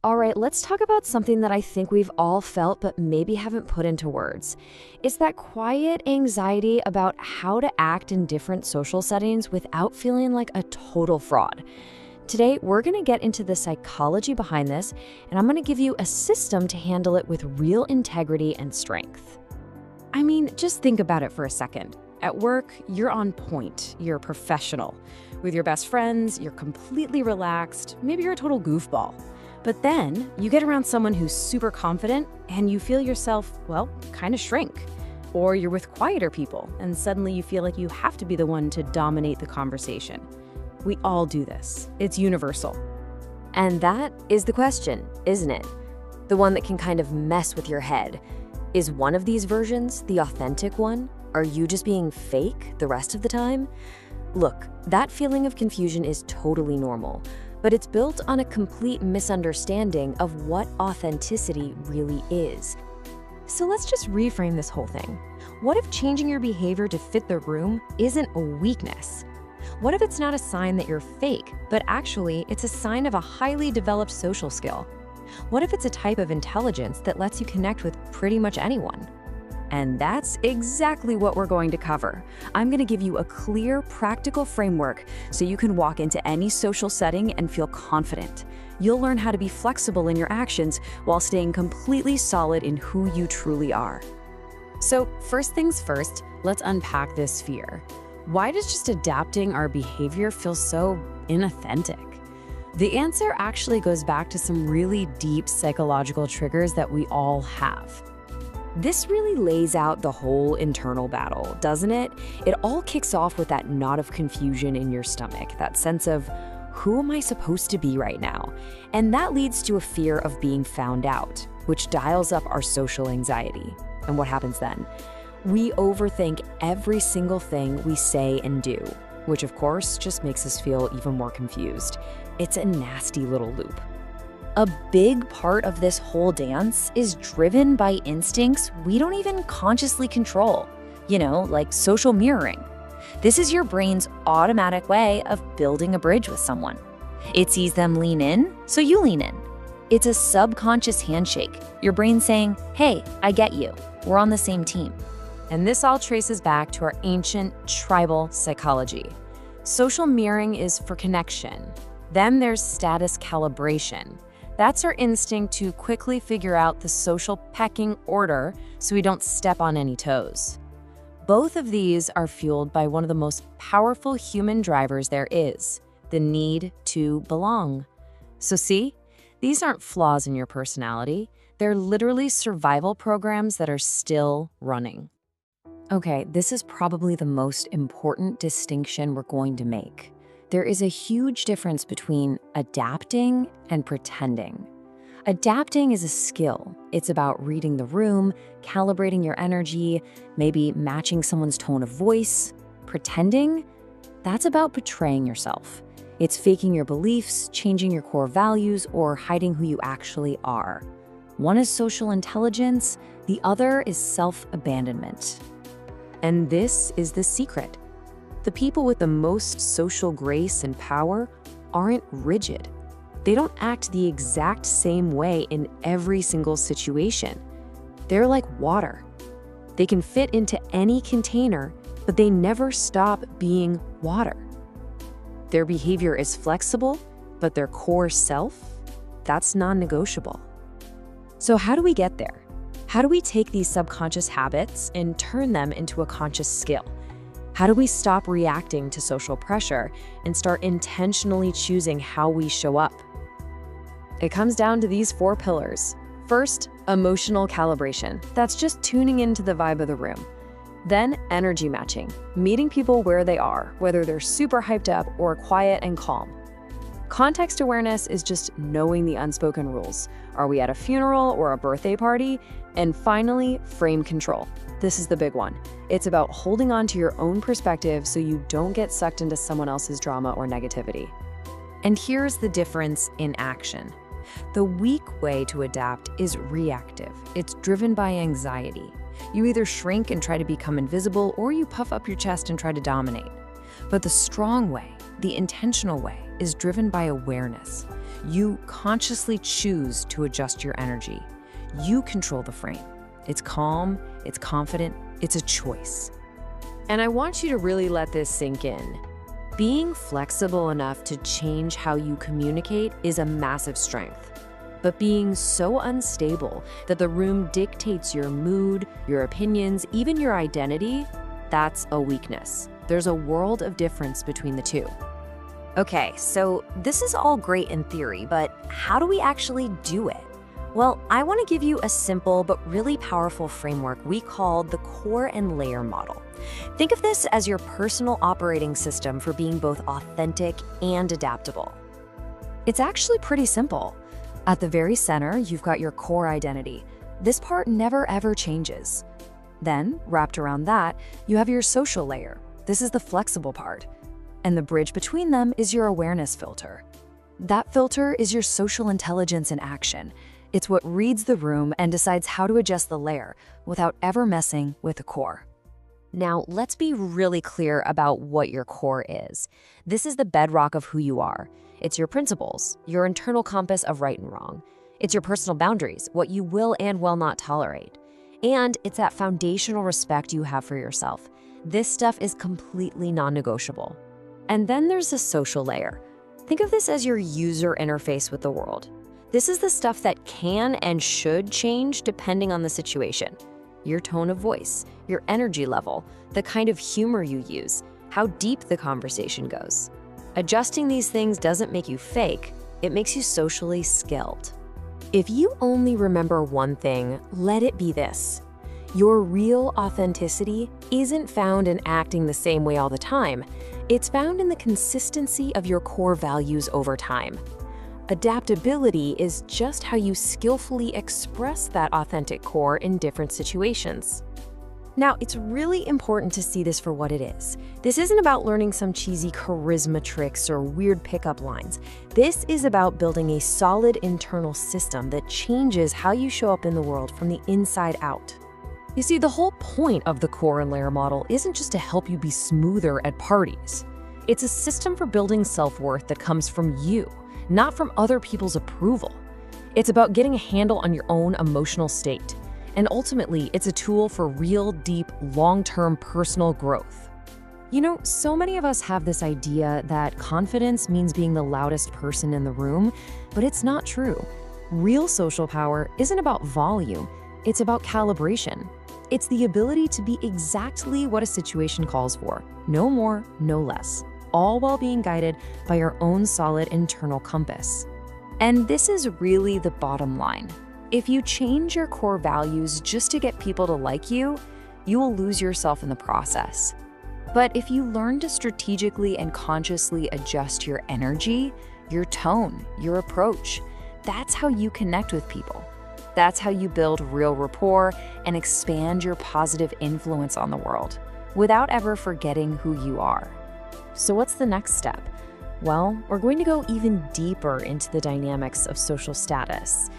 All right, let's talk about something that I think we've all felt but maybe haven't put into words. It's that quiet anxiety about how to act in different social settings without feeling like a total fraud. Today, we're going to get into the psychology behind this, and I'm going to give you a system to handle it with real integrity and strength. I mean, just think about it for a second. At work, you're on point, you're professional. With your best friends, you're completely relaxed, maybe you're a total goofball. But then you get around someone who's super confident and you feel yourself, well, kind of shrink. Or you're with quieter people and suddenly you feel like you have to be the one to dominate the conversation. We all do this. It's universal. And that is the question, isn't it? The one that can kind of mess with your head. Is one of these versions the authentic one? Are you just being fake the rest of the time? Look, that feeling of confusion is totally normal, but it's built on a complete misunderstanding of what authenticity really is. So let's just reframe this whole thing. What if changing your behavior to fit the room isn't a weakness? What if it's not a sign that you're fake, but actually it's a sign of a highly developed social skill? What if it's a type of intelligence that lets you connect with pretty much anyone? And that's exactly what we're going to cover. I'm going to give you a clear, practical framework so you can walk into any social setting and feel confident. You'll learn how to be flexible in your actions while staying completely solid in who you truly are. So, first things first, let's unpack this fear. Why does just adapting our behavior feel so inauthentic? The answer actually goes back to some really deep psychological triggers that we all have. This really lays out the whole internal battle, doesn't it? It all kicks off with that knot of confusion in your stomach, that sense of, who am I supposed to be right now? And that leads to a fear of being found out, which dials up our social anxiety. And what happens then? We overthink every single thing we say and do, which of course just makes us feel even more confused. It's a nasty little loop. A big part of this whole dance is driven by instincts we don't even consciously control, like social mirroring. This is your brain's automatic way of building a bridge with someone. It sees them lean in, so you lean in. It's a subconscious handshake, your brain saying, hey, I get you, we're on the same team. And this all traces back to our ancient tribal psychology. Social mirroring is for connection. Then there's status calibration. That's our instinct to quickly figure out the social pecking order so we don't step on any toes. Both of these are fueled by one of the most powerful human drivers there is, the need to belong. So see, these aren't flaws in your personality. They're literally survival programs that are still running. Okay, this is probably the most important distinction we're going to make. There is a huge difference between adapting and pretending. Adapting is a skill. It's about reading the room, calibrating your energy, maybe matching someone's tone of voice. Pretending, that's about betraying yourself. It's faking your beliefs, changing your core values, or hiding who you actually are. One is social intelligence, the other is self-abandonment. And this is the secret. The people with the most social grace and power aren't rigid. They don't act the exact same way in every single situation. They're like water. They can fit into any container, but they never stop being water. Their behavior is flexible, but their core self, that's non-negotiable. So how do we get there? How do we take these subconscious habits and turn them into a conscious skill? How do we stop reacting to social pressure and start intentionally choosing how we show up? It comes down to these 4 pillars. First, emotional calibration. That's just tuning into the vibe of the room. Then, energy matching, meeting people where they are, whether they're super hyped up or quiet and calm. Context awareness is just knowing the unspoken rules. Are we at a funeral or a birthday party? And finally, frame control. This is the big one. It's about holding on to your own perspective so you don't get sucked into someone else's drama or negativity. And here's the difference in action. The weak way to adapt is reactive. It's driven by anxiety. You either shrink and try to become invisible, or you puff up your chest and try to dominate. But the strong way, the intentional way, is driven by awareness. You consciously choose to adjust your energy. You control the frame. It's calm, it's confident, it's a choice. And I want you to really let this sink in. Being flexible enough to change how you communicate is a massive strength. But being so unstable that the room dictates your mood, your opinions, even your identity, that's a weakness. There's a world of difference between the two. Okay, so this is all great in theory, but how do we actually do it? Well, I want to give you a simple but really powerful framework we call the core and layer model. Think of this as your personal operating system for being both authentic and adaptable. It's actually pretty simple. At the very center, you've got your core identity. This part never ever changes. Then, wrapped around that, you have your social layer. This is the flexible part. And the bridge between them is your awareness filter. That filter is your social intelligence in action. It's what reads the room and decides how to adjust the layer without ever messing with the core. Now, let's be really clear about what your core is. This is the bedrock of who you are. It's your principles, your internal compass of right and wrong. It's your personal boundaries, what you will and will not tolerate. And it's that foundational respect you have for yourself. This stuff is completely non-negotiable. And then there's the social layer. Think of this as your user interface with the world. This is the stuff that can and should change depending on the situation. Your tone of voice, your energy level, the kind of humor you use, how deep the conversation goes. Adjusting these things doesn't make you fake, it makes you socially skilled. If you only remember one thing, let it be this. Your real authenticity isn't found in acting the same way all the time. It's found in the consistency of your core values over time. Adaptability is just how you skillfully express that authentic core in different situations. Now, it's really important to see this for what it is. This isn't about learning some cheesy charisma tricks or weird pickup lines. This is about building a solid internal system that changes how you show up in the world from the inside out. You see, the whole point of the core and layer model isn't just to help you be smoother at parties. It's a system for building self-worth that comes from you, not from other people's approval. It's about getting a handle on your own emotional state. And ultimately, it's a tool for real, deep, long-term personal growth. You know, so many of us have this idea that confidence means being the loudest person in the room, but it's not true. Real social power isn't about volume, it's about calibration. It's the ability to be exactly what a situation calls for, no more, no less, all while being guided by your own solid internal compass. And this is really the bottom line. If you change your core values just to get people to like you, you will lose yourself in the process. But if you learn to strategically and consciously adjust your energy, your tone, your approach, that's how you connect with people. That's how you build real rapport and expand your positive influence on the world without ever forgetting who you are. So what's the next step? Well, we're going to go even deeper into the dynamics of social status.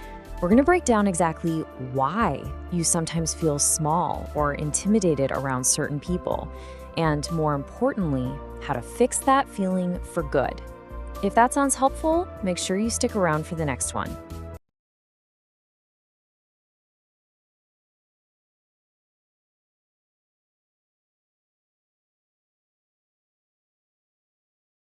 We're going to break down exactly why you sometimes feel small or intimidated around certain people, and more importantly, how to fix that feeling for good. If that sounds helpful, make sure you stick around for the next one.